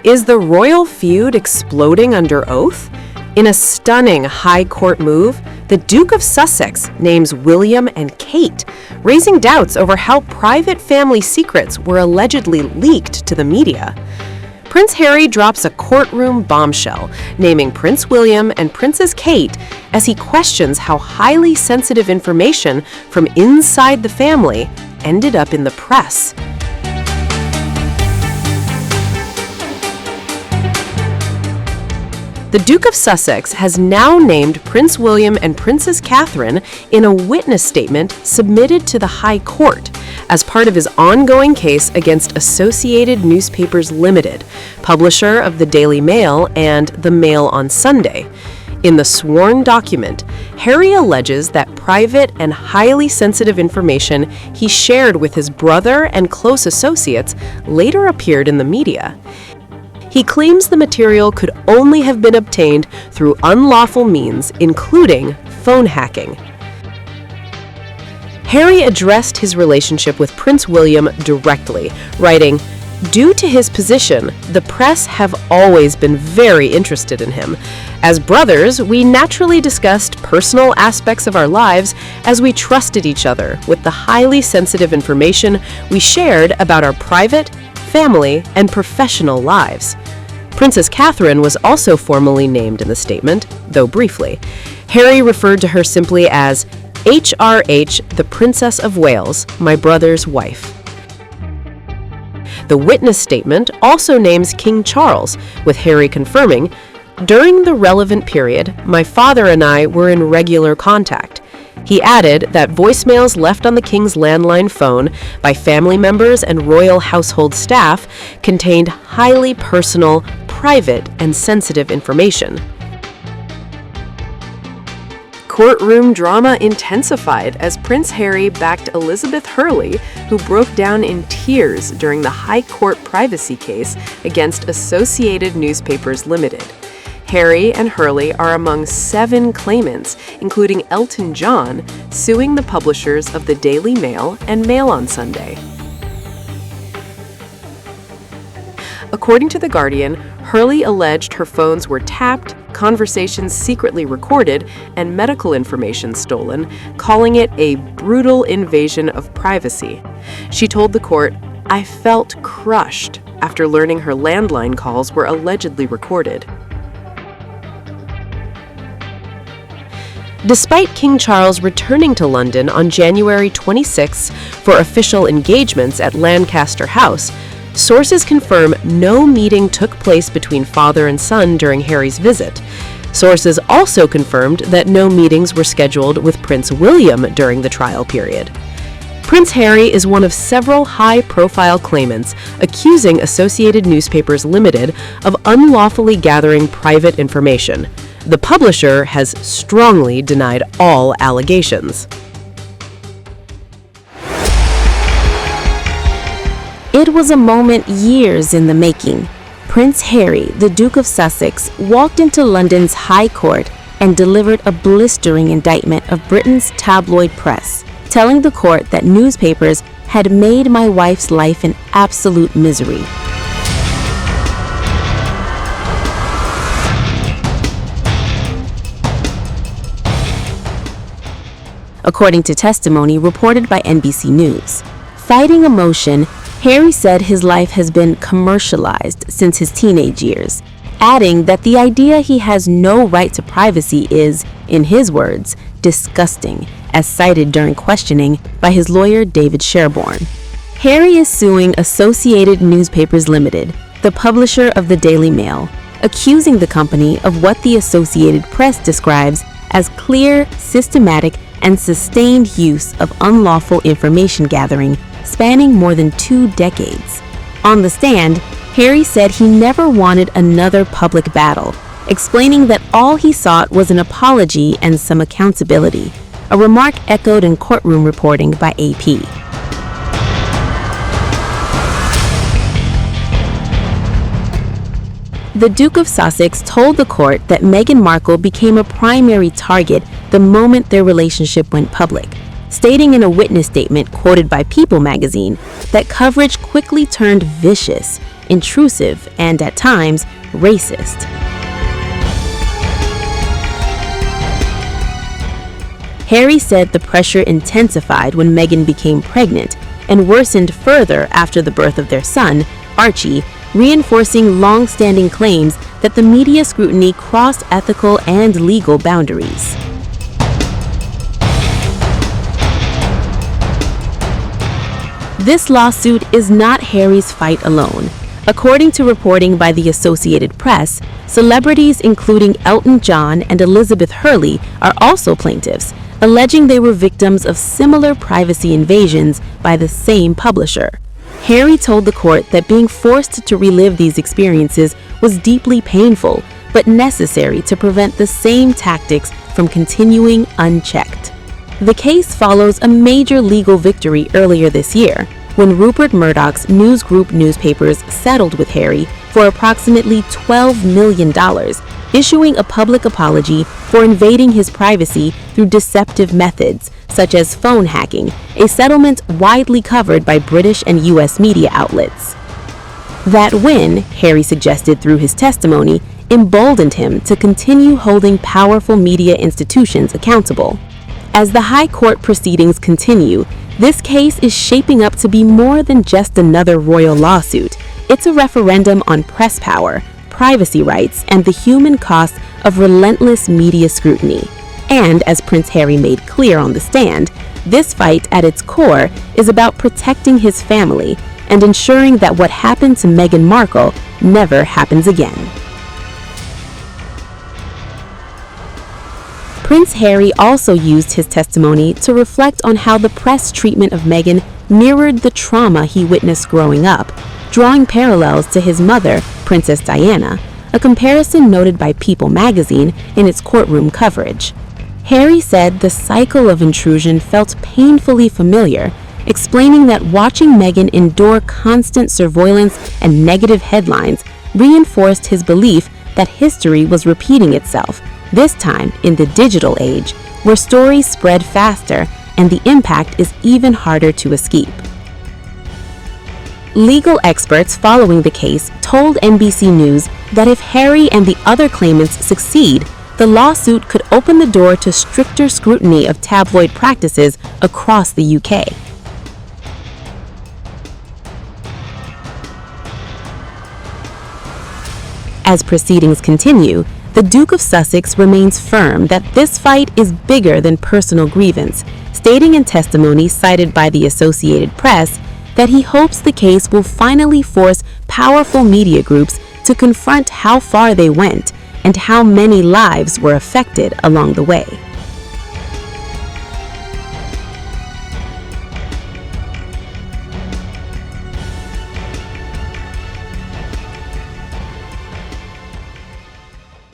Is the royal feud exploding under oath? In a stunning high court move, the Duke of Sussex names William and Kate, raising doubts over how private family secrets were allegedly leaked to the media. Prince Harry drops a courtroom bombshell, naming Prince William and Princess Kate as he questions how highly sensitive information from inside the family ended up in the press. The Duke of Sussex has now named Prince William and Princess Catherine in a witness statement submitted to the High Court as part of his ongoing case against Associated Newspapers Limited, publisher of the Daily Mail and the Mail on Sunday. In the sworn document, Harry alleges that private and highly sensitive information he shared with his brother and close associates later appeared in the media. He claims the material could only have been obtained through unlawful means, including phone hacking. Harry addressed his relationship with Prince William directly, writing, "Due to his position, the press have always been very interested in him. As brothers, we naturally discussed personal aspects of our lives as we trusted each other with the highly sensitive information we shared about our private, family, and professional lives." Princess Catherine was also formally named in the statement, though briefly. Harry referred to her simply as HRH, the Princess of Wales, my brother's wife. The witness statement also names King Charles, with Harry confirming, "During the relevant period, my father and I were in regular contact." He added that voicemails left on the king's landline phone by family members and royal household staff contained highly personal, private, and sensitive information. Courtroom drama intensified as Prince Harry backed Elizabeth Hurley, who broke down in tears during the High Court privacy case against Associated Newspapers Limited. Harry and Hurley are among 7 claimants, including Elton John, suing the publishers of the Daily Mail and Mail on Sunday. According to The Guardian, Hurley alleged her phones were tapped, conversations secretly recorded, and medical information stolen, calling it a brutal invasion of privacy. She told the court, "I felt crushed" after learning her landline calls were allegedly recorded. Despite King Charles returning to London on January 26 for official engagements at Lancaster House, sources confirm no meeting took place between father and son during Harry's visit. Sources also confirmed that no meetings were scheduled with Prince William during the trial period. Prince Harry is one of several high-profile claimants accusing Associated Newspapers Limited of unlawfully gathering private information. The publisher has strongly denied all allegations. It was a moment years in the making. Prince Harry, the Duke of Sussex, walked into London's High Court and delivered a blistering indictment of Britain's tabloid press, telling the court that newspapers had made my wife's life an absolute misery. According to testimony reported by NBC News. Fighting emotion, Harry said his life has been commercialized since his teenage years, adding that the idea he has no right to privacy is, in his words, disgusting, as cited during questioning by his lawyer David Sherborne. Harry is suing Associated Newspapers Limited, the publisher of the Daily Mail, accusing the company of what the Associated Press describes as clear, systematic, and sustained use of unlawful information gathering spanning more than 2 decades. On the stand, Harry said he never wanted another public battle, explaining that all he sought was an apology and some accountability, a remark echoed in courtroom reporting by AP. The Duke of Sussex told the court that Meghan Markle became a primary target the moment their relationship went public, stating in a witness statement quoted by People magazine that coverage quickly turned vicious, intrusive, and at times racist. Harry said the pressure intensified when Meghan became pregnant and worsened further after the birth of their son, Archie, reinforcing long-standing claims that the media scrutiny crossed ethical and legal boundaries. This lawsuit is not Harry's fight alone. According to reporting by the Associated Press, celebrities including Elton John and Elizabeth Hurley are also plaintiffs, alleging they were victims of similar privacy invasions by the same publisher. Harry told the court that being forced to relive these experiences was deeply painful, but necessary to prevent the same tactics from continuing unchecked. The case follows a major legal victory earlier this year, when Rupert Murdoch's News Group newspapers settled with Harry for approximately $12 million, issuing a public apology for invading his privacy through deceptive methods, such as phone hacking, a settlement widely covered by British and U.S. media outlets. That win, Harry suggested through his testimony, emboldened him to continue holding powerful media institutions accountable. As the High Court proceedings continue, this case is shaping up to be more than just another royal lawsuit. It's a referendum on press power, privacy rights, and the human cost of relentless media scrutiny. And as Prince Harry made clear on the stand, this fight at its core is about protecting his family and ensuring that what happened to Meghan Markle never happens again. Prince Harry also used his testimony to reflect on how the press treatment of Meghan mirrored the trauma he witnessed growing up, drawing parallels to his mother, Princess Diana, a comparison noted by People magazine in its courtroom coverage. Harry said the cycle of intrusion felt painfully familiar, explaining that watching Meghan endure constant surveillance and negative headlines reinforced his belief that history was repeating itself, this time in the digital age, where stories spread faster and the impact is even harder to escape. Legal experts following the case told NBC News that if Harry and the other claimants succeed, the lawsuit could open the door to stricter scrutiny of tabloid practices across the UK. As proceedings continue, the Duke of Sussex remains firm that this fight is bigger than personal grievance, stating in testimony cited by the Associated Press that he hopes the case will finally force powerful media groups to confront how far they went and how many lives were affected along the way.